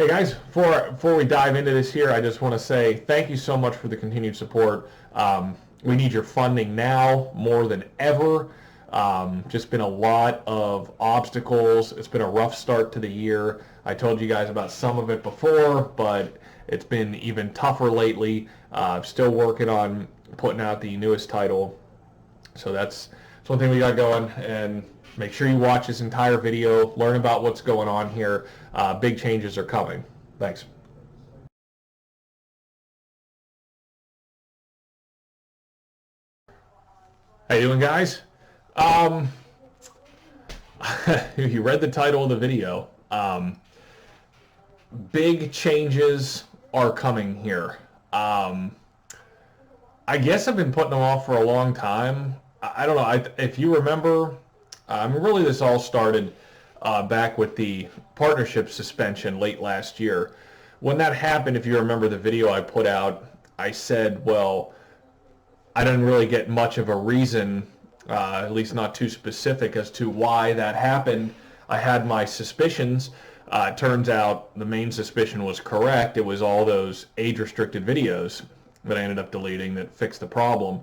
Hey guys, before we dive into this here, I just want to say thank you so much for the continued support. We need your funding now more than ever. Just been a lot of obstacles. It's been a rough start to the year. I told you guys about some of it before, but it's been even tougher lately. Still working on putting out the newest title. So that's one thing we got going, and make sure you watch this entire video, learn about what's going on here. Big changes are coming. Thanks. How you doing, guys? You read the title of the video. Big changes are coming here. I guess I've been putting them off for a long time. I don't know. If you remember, really this all started back with the partnership suspension late last year. When that happened, if you remember the video I put out, I said, well, I didn't really get much of a reason, at least not too specific, as to why that happened. I had my suspicions. It turns out the main suspicion was correct. It was all those age-restricted videos that I ended up deleting that fixed the problem.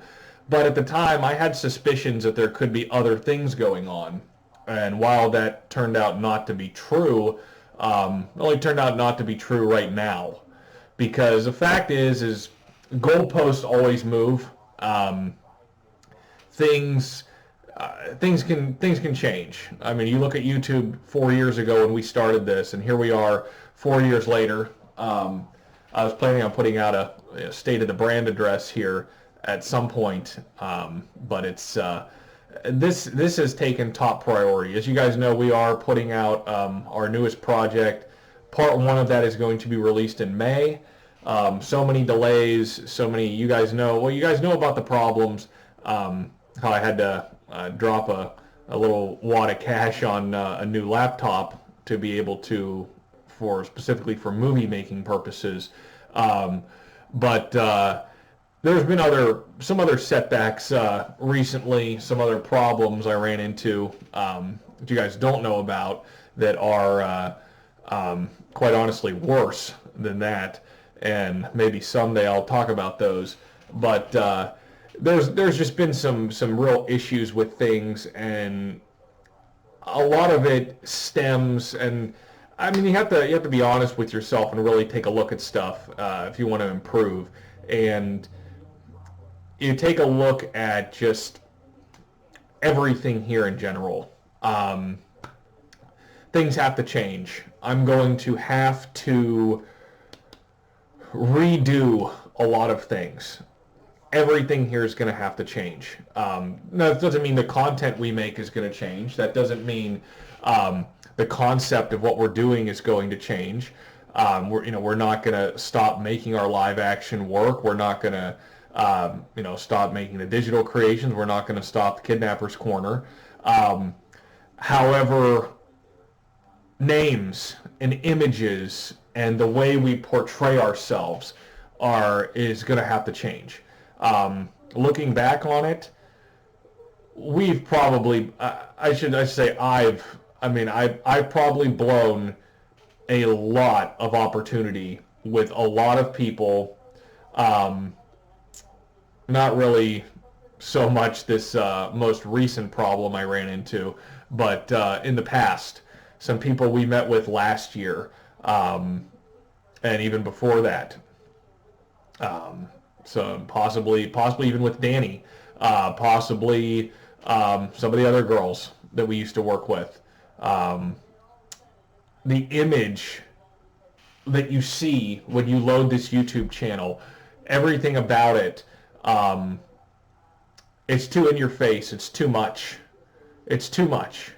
But at the time, I had suspicions that there could be other things going on. And while that turned out not to be true, it only turned out not to be true right now. Because the fact is goalposts always move. Things can change. I mean, you look at YouTube 4 years ago when we started this, and here we are 4 years later. I was planning on putting out a state of the brand address here at some point, but it's this has taken top priority. As you guys know, we are putting out our newest project. Part 1 of that is going to be released in May. So many delays, so many. You guys know about the problems. How I had to drop a little wad of cash on a new laptop to be able to, specifically for movie making purposes. But there's been some other setbacks recently, some other problems I ran into that you guys don't know about that are quite honestly worse than that. And maybe someday I'll talk about those. But there's just been some real issues with things, and a lot of it stems, and I mean, you have to be honest with yourself and really take a look at stuff if you want to improve. And you take a look at just everything here in general. Things have to change. I'm going to have to redo a lot of things. Everything here is going to have to change. That doesn't mean the content we make is going to change. That doesn't mean the concept of what we're doing is going to change. We're not going to stop making our live action work. We're not going to stop making the digital creations. We're not going to stop the Kidnapper's Corner. However, names and images and the way we portray ourselves is going to have to change. Looking back on it, we've probably, I've probably blown a lot of opportunity with a lot of people. Not really so much this most recent problem I ran into, but in the past, some people we met with last year, and even before that. So possibly even with Danny, possibly some of the other girls that we used to work with. The image that you see when you load this YouTube channel, everything about it, it's too in your face. It's too much. It's too much.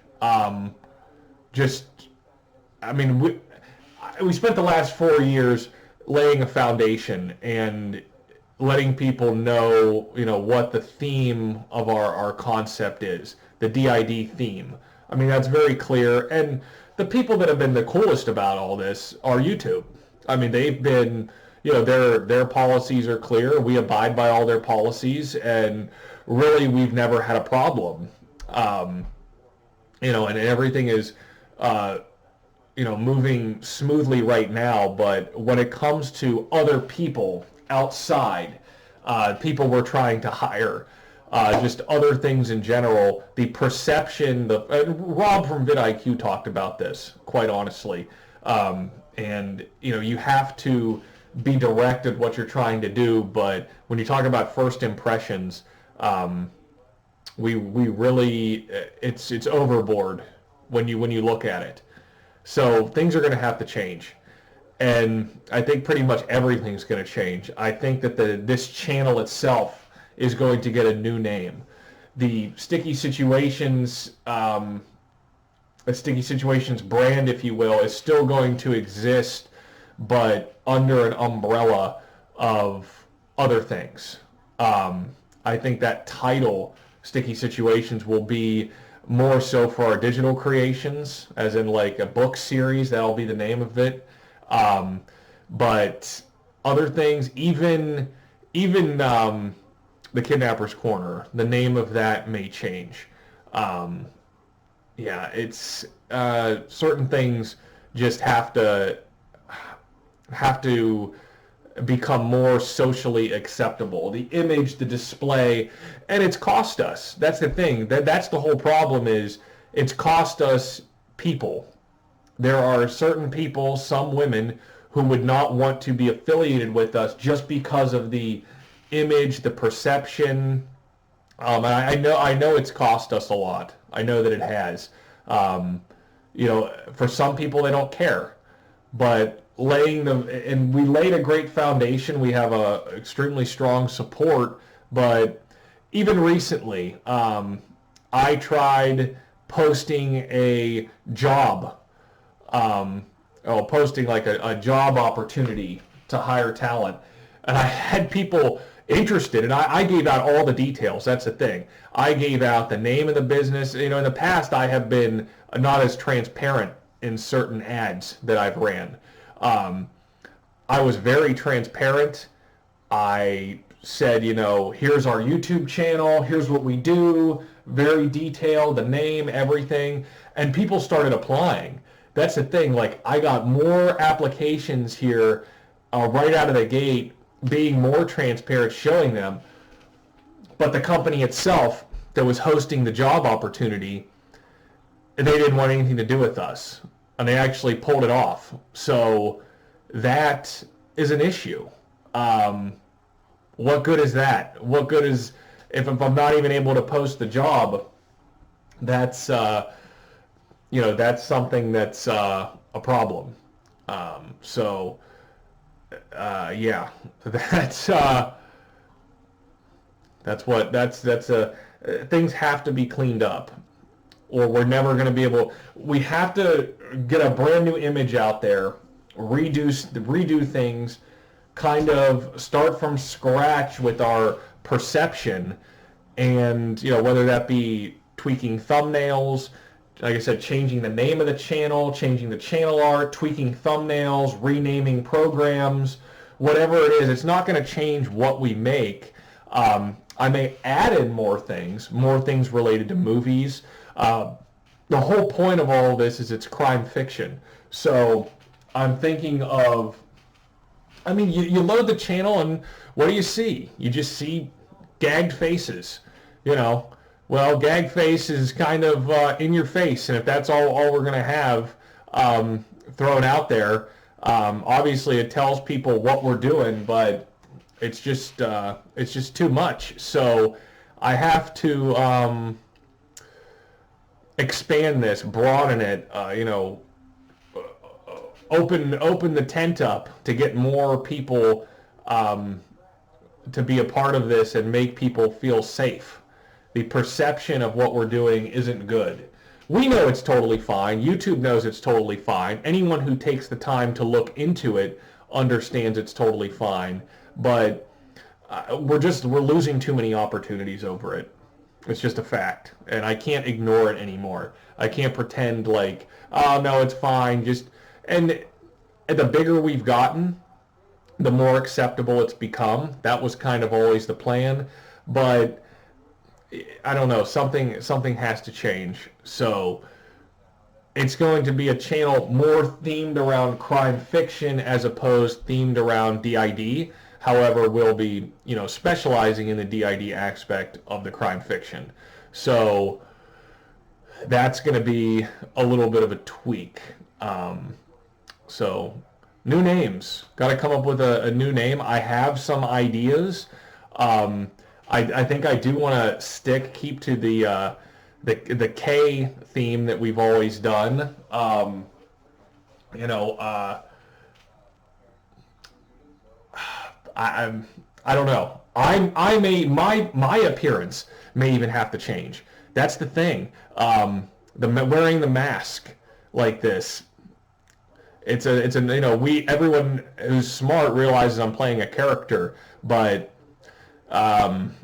We spent the last 4 years laying a foundation and letting people know, what the theme of our concept is, the DID theme. I mean, that's very clear. And the people that have been the coolest about all this are YouTube. I mean, they've been, their policies are clear. We abide by all their policies, and really we've never had a problem. And everything is, moving smoothly right now, but when it comes to other people outside, people we're trying to hire, just other things in general, the perception, Rob from vidIQ talked about this, quite honestly. And, you have to be direct at what you're trying to do, but when you talk about first impressions, we really, it's overboard when you look at it. So things are going to have to change. And I think pretty much everything's going to change. I think that this channel itself is going to get a new name. The Sticky Situations, the Sticky Situations brand, if you will, is still going to exist, but under an umbrella of other things. I think that title, Sticky Situations, will be more so for our digital creations, as in like a book series. That'll be the name of it. But other things, even the Kidnapper's Corner, the name of that may change. Yeah, it's certain things just have to become more socially acceptable. The image, the display, and it's cost us. That's the thing. That's the whole problem, is it's cost us people. There are certain people, some women, who would not want to be affiliated with us just because of the image, the perception. And I know it's cost us a lot. I know that it has. For some people, they don't care. But we laid a great foundation. We have a extremely strong support. But even recently, I tried posting a job, posting like a job opportunity to hire talent, and I had people interested, and I gave out all the details. That's the thing. I gave out the name of the business. In the past, I have been not as transparent in certain ads that I've ran. I was very transparent. I said, here's our YouTube channel, here's what we do, very detailed, the name, everything, and people started applying. That's the thing. Like, I got more applications here right out of the gate, being more transparent, showing them. But the company itself that was hosting the job opportunity, they didn't want anything to do with us, and they actually pulled it off. So that is an issue. What good is that? What good is if I'm not even able to post the job? That's that's something that's a problem. Yeah, things have to be cleaned up, or we're never going to be able. We have to get a brand new image out there, redo things, kind of start from scratch with our perception, and whether that be tweaking thumbnails, like I said, changing the name of the channel, changing the channel art, tweaking thumbnails, renaming programs, whatever it is. It's not going to change what we make. I may add in more things related to movies. The whole point of all of this is it's crime fiction. So I'm thinking of, you load the channel, and what do you see? You just see gagged faces, Well, gag face is kind of in your face, and if that's all we're going to have thrown out there, obviously it tells people what we're doing, but it's just too much. So I have to expand this, broaden it, open the tent up to get more people to be a part of this and make people feel safe. The perception of what we're doing isn't good. We know it's totally fine. YouTube knows it's totally fine. Anyone who takes the time to look into it understands it's totally fine. But we're losing too many opportunities over it. It's just a fact, and I can't ignore it anymore. I can't pretend like, oh no, it's fine. And the bigger we've gotten, the more acceptable it's become. That was kind of always the plan, but I don't know, something has to change. So it's going to be a channel more themed around crime fiction as opposed themed around DID. However, we'll be, specializing in the DID aspect of the crime fiction. So that's going to be a little bit of a tweak. So new names. Got to come up with a new name. I have some ideas. I think I do want to keep to the K theme that we've always done. I don't know. My appearance may even have to change. That's the thing. Wearing the mask like this. Everyone who's smart realizes I'm playing a character, but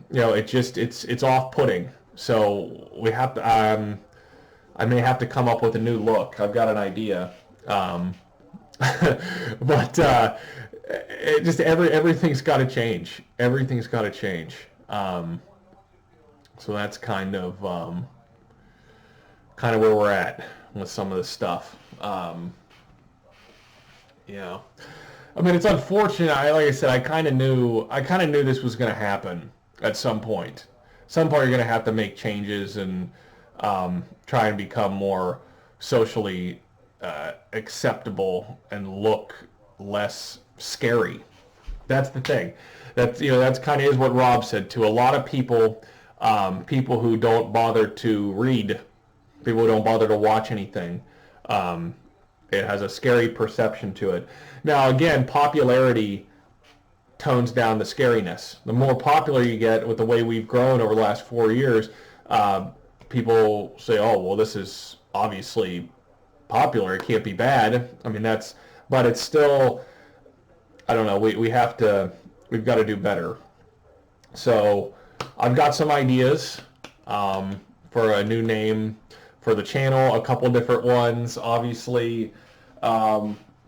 it's off-putting. So we have to. I may have to come up with a new look. I've got an idea, but everything's got to change. Everything's got to change. So that's kind of where we're at with some of this stuff. I mean, it's unfortunate. Like I said, I kind of knew this was going to happen at some point. Some point, you're going to have to make changes and try and become more socially acceptable and look less scary. That's the thing. That's kind of is what Rob said. To a lot of people, people who don't bother to read, people who don't bother to watch anything, it has a scary perception to it. Now, again, popularity tones down the scariness. The more popular you get with the way we've grown over the last 4 years, people say, oh, well, this is obviously popular. It can't be bad. I mean, but it's still, I don't know, we've got to do better. So I've got some ideas for a new name for the channel, a couple different ones. Obviously,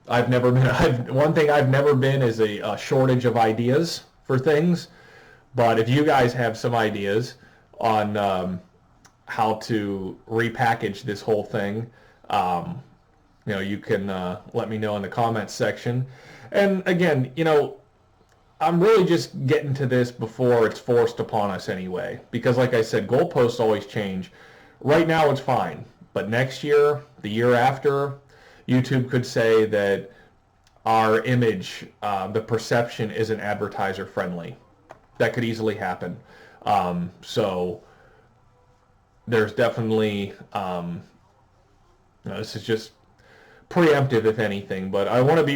I've never been. One thing I've never been is a shortage of ideas for things. But if you guys have some ideas on how to repackage this whole thing, you can let me know in the comments section. And again, I'm really just getting to this before it's forced upon us anyway. Because like I said, goalposts always change. Right now it's fine. But next year, the year after, YouTube could say that our image, the perception isn't advertiser friendly. That could easily happen. So there's definitely, this is just preemptive if anything, but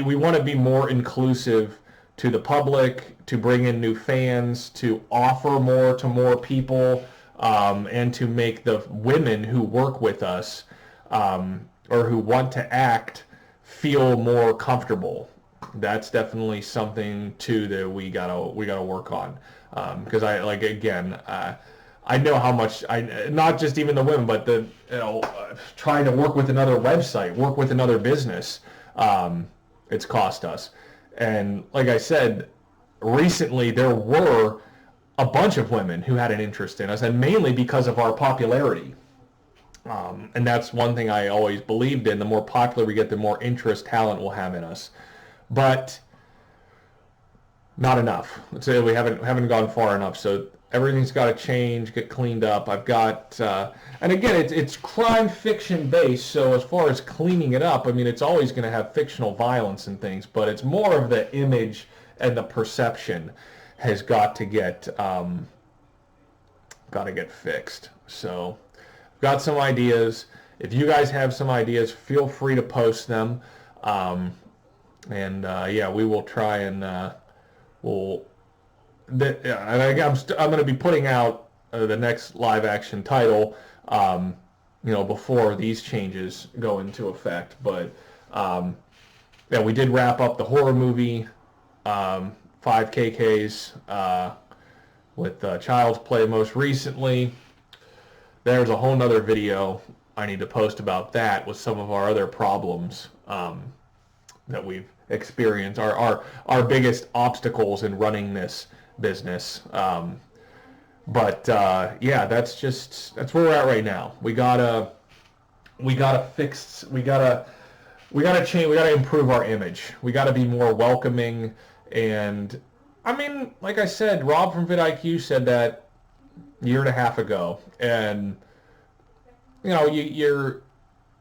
we want to be more inclusive to the public, to bring in new fans, to offer more to more people, and to make the women who work with us or who want to act feel more comfortable. That's definitely something too that we gotta work on, because I know how much not just even the women, but trying to work with another website, work with another business, it's cost us. And like I said, recently there were a bunch of women who had an interest in us, and mainly because of our popularity. And that's one thing I always believed in. The more popular we get, the more interest talent will have in us. But not enough. So we haven't gone far enough. So everything's got to change, get cleaned up. I've got, and again, it's crime fiction based. So as far as cleaning it up, I mean, it's always going to have fictional violence and things, but it's more of the image and the perception has got to get fixed. So I've got some ideas. If you guys have some ideas, feel free to post them. We will try and I'm going to be putting out the next live action title, before these changes go into effect. But we did wrap up the horror movie, 5 KKs, with Child's Play most recently. There's a whole nother video I need to post about that with some of our other problems that we've experienced, our biggest obstacles in running this business. That's where we're at right now. We gotta we gotta fix. We gotta change. We gotta improve our image. We gotta be more welcoming. And I mean, like I said, Rob from vidIQ said that a year and a half ago, and you're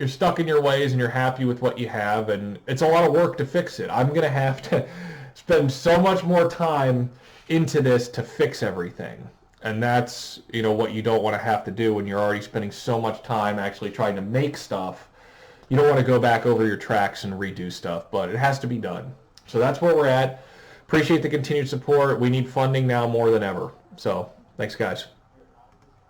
stuck in your ways and you're happy with what you have, and it's a lot of work to fix it. I'm gonna have to spend so much more time into this to fix everything. And that's, what you don't want to have to do when you're already spending so much time actually trying to make stuff. You don't want to go back over your tracks and redo stuff, but it has to be done. So that's where we're at. Appreciate the continued support. We need funding now more than ever. So thanks, guys.